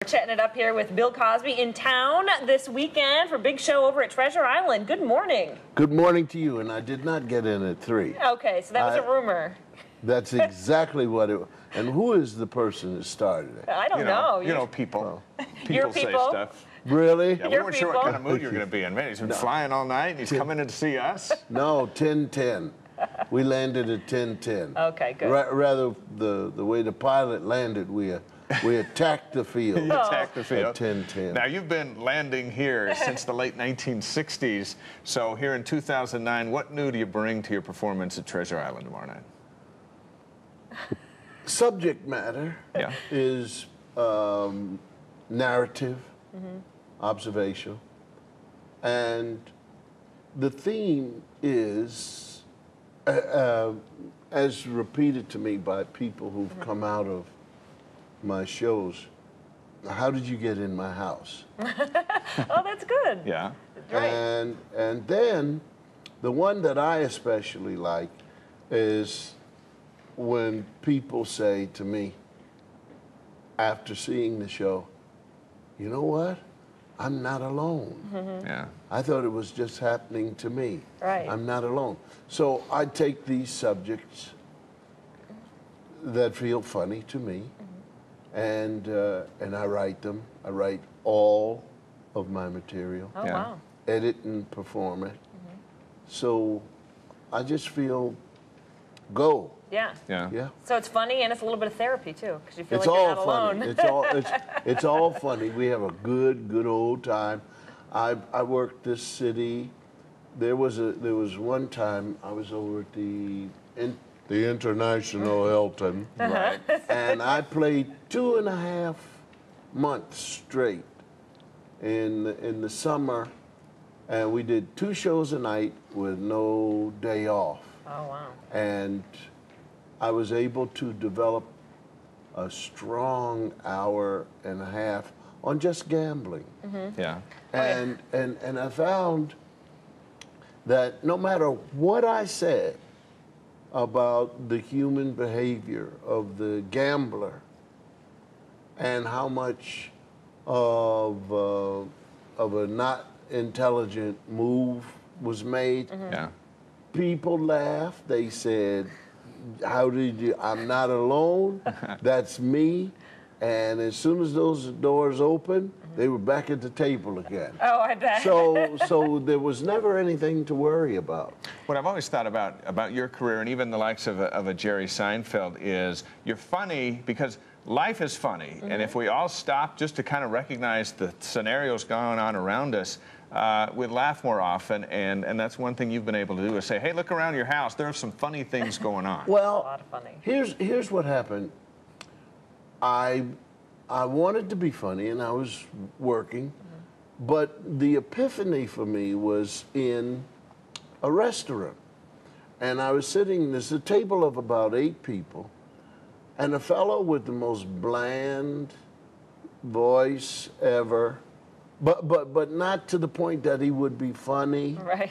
Chatting it up here with Bill Cosby in town this weekend for big show over at Treasure Island. Good morning. Good morning to you, and I did not get in at 3. Okay, so that was a rumor. That's exactly what it was. And who is the person that started it? I don't know. You know, people. Your Say people? stuff. Really? Yeah, we weren't sure what kind of mood you were going to be in. Man, he's been flying all night, and he's coming in to see us. No, 10:10. We landed at 10:10. Okay, good. Rather, the way the pilot landed, we attacked the field. You attacked the field. At 10:10. Now, you've been landing here since the late 1960s. So here in 2009, what new do you bring to your performance at Treasure Island tomorrow night? Subject matter is narrative, observational, and the theme is, as repeated to me by people who've come out of my shows, how did you get in my house? Oh, that's good. Yeah. Right. And then the one that I especially like is when people say to me after seeing the show, you know what? I'm not alone. Yeah. I thought it was just happening to me. Right. I'm not alone. So I take these subjects that feel funny to me, and I write them. I write all of my material, Oh, wow. edit and perform it. So I just feel go. Yeah. Yeah. Yeah. So it's funny and it's a little bit of therapy too, because you feel It's like you're all not funny. alone. It's all funny. We have a good old time. I worked this city. There was one time I was over at the International Hilton, Right. and I played 2.5 months straight in the summer, and we did 2 shows a night with no day off. Oh, wow. And I was able to develop a strong 1.5 hours on just gambling. Yeah. And I found that no matter what I said about the human behavior of the gambler and how much of a not intelligent move was made, Yeah. people laughed. They said, how did you, I'm not alone, that's me. And as soon as those doors opened, they were back at the table again. Oh, I bet. So there was never anything to worry about. What I've always thought about your career, and even the likes of a Jerry Seinfeld, is you're funny because life is funny. And if we all stop just to kind of recognize the scenarios going on around us, we'd laugh more often. And that's one thing you've been able to do, is say, hey, look around your house. There are some funny things going on. Well, a lot of funny. here's what happened. I wanted to be funny, and I was working, but the epiphany for me was in a restaurant. And I was sitting, there's a table of about 8 people, and a fellow with the most bland voice ever, but not to the point that he would be funny. Right.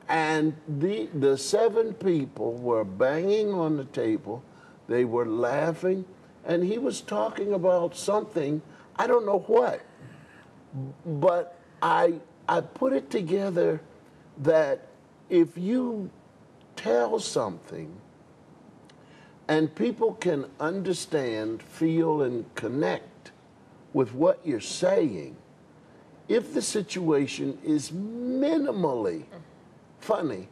And the 7 people were banging on the table, they were laughing, and he was talking about something, I don't know what, but I put it together that if you tell something and people can understand, feel, and connect with what you're saying, if the situation is minimally funny,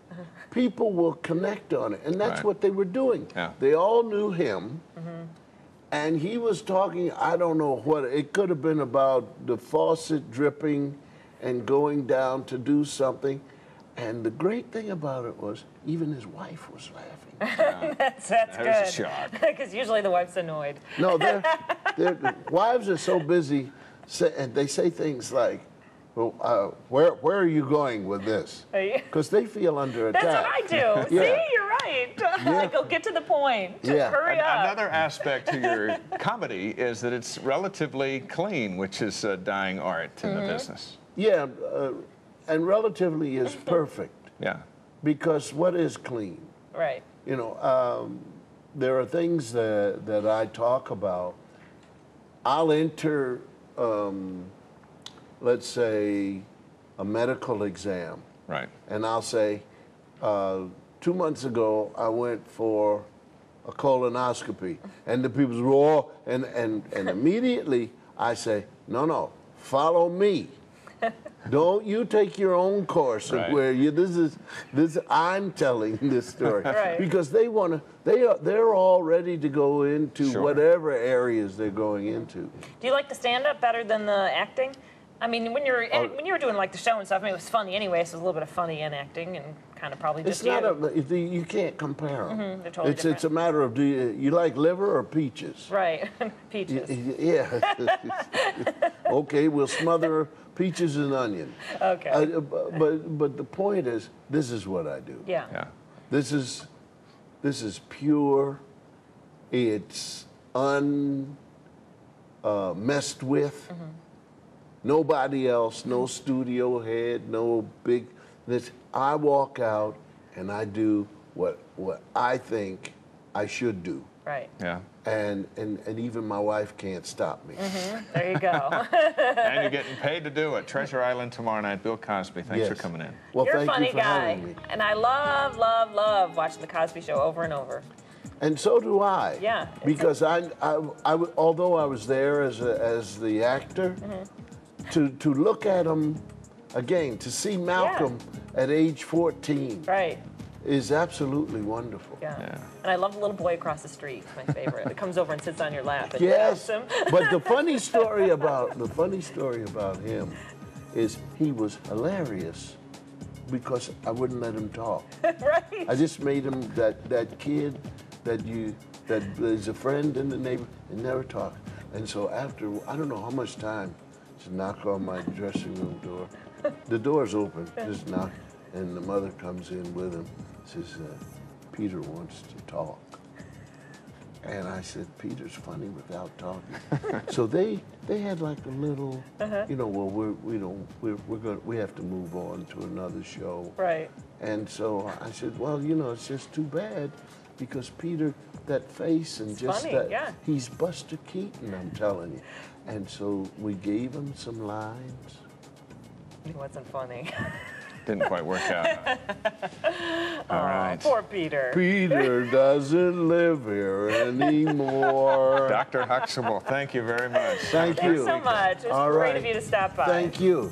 people will connect on it. And that's what they were doing. Yeah. They all knew him. And he was talking, I don't know what, it could have been about the faucet dripping and going down to do something. And the great thing about it was, even his wife was laughing. That's That good. was a shock. Because usually the wife's annoyed. No, their wives are so busy, and they say things like, well, where are you going with this? Because they feel under attack. That's what I do. Yeah. See, you're right. Go get to the point. Yeah. Hurry up. Another aspect to your comedy is that it's relatively clean, which is a dying art in the business. Yeah, and relatively is perfect. Yeah. Because what is clean? Right. You know, there are things that I talk about. I'll enter let's say, a medical exam. Right. And I'll say, 2 months ago, I went for a colonoscopy. And the people roar, and immediately I say, no, follow me. Don't you take your own course of Right. where you, I'm telling this story. Right. Because they're all ready to go into Sure. whatever areas they're going into. Do you like the stand-up better than the acting? I mean, when you were doing like the show and stuff, I mean, it was funny anyway, so it was a little bit of funny and acting, and kind of probably just You can't compare them. they're totally different. It's a matter of, do you like liver or peaches? Right, peaches. Yeah. Okay, we'll smother peaches and onion. Okay. But the point is, this is what I do. Yeah. Yeah. This is pure. It's messed with. Nobody else, no studio head, no big. I walk out and I do what I think I should do. Right. Yeah. And even my wife can't stop me. There you go. And you're getting paid to do it. Treasure Island tomorrow night. Bill Cosby, thanks for Yes. coming in. Well, You're a thank funny you for guy, having me. and I love watching the Cosby Show over and over. And so do I. Yeah. Because although I was there as the actor, to look at him again, to see Malcolm at age 14 Right. is absolutely wonderful. Yeah. Yeah. And I love the little boy across the street. It's my favorite. It comes over and sits on your lap. And Yes, him. but the funny story about him is he was hilarious because I wouldn't let him talk. Right. I just made him that kid that is a friend in the neighborhood and never talk. And so after I don't know how much time, just knock on my dressing room door. The door's open. Just knock, and the mother comes in with him. Says, Peter wants to talk. And I said, Peter's funny without talking. So they had like a little, well, we have to move on to another show. Right. And so I said, well, it's just too bad because Peter, that face and It's just funny, that, yeah. he's Buster Keaton, I'm telling you. And so we gave him some lines. It wasn't funny. Didn't quite work out. All right. Poor Peter. Peter doesn't live here anymore. Dr. Huxtable, thank you very much. Thank you. Thanks so much. It was All great right. of you to stop by. Thank you.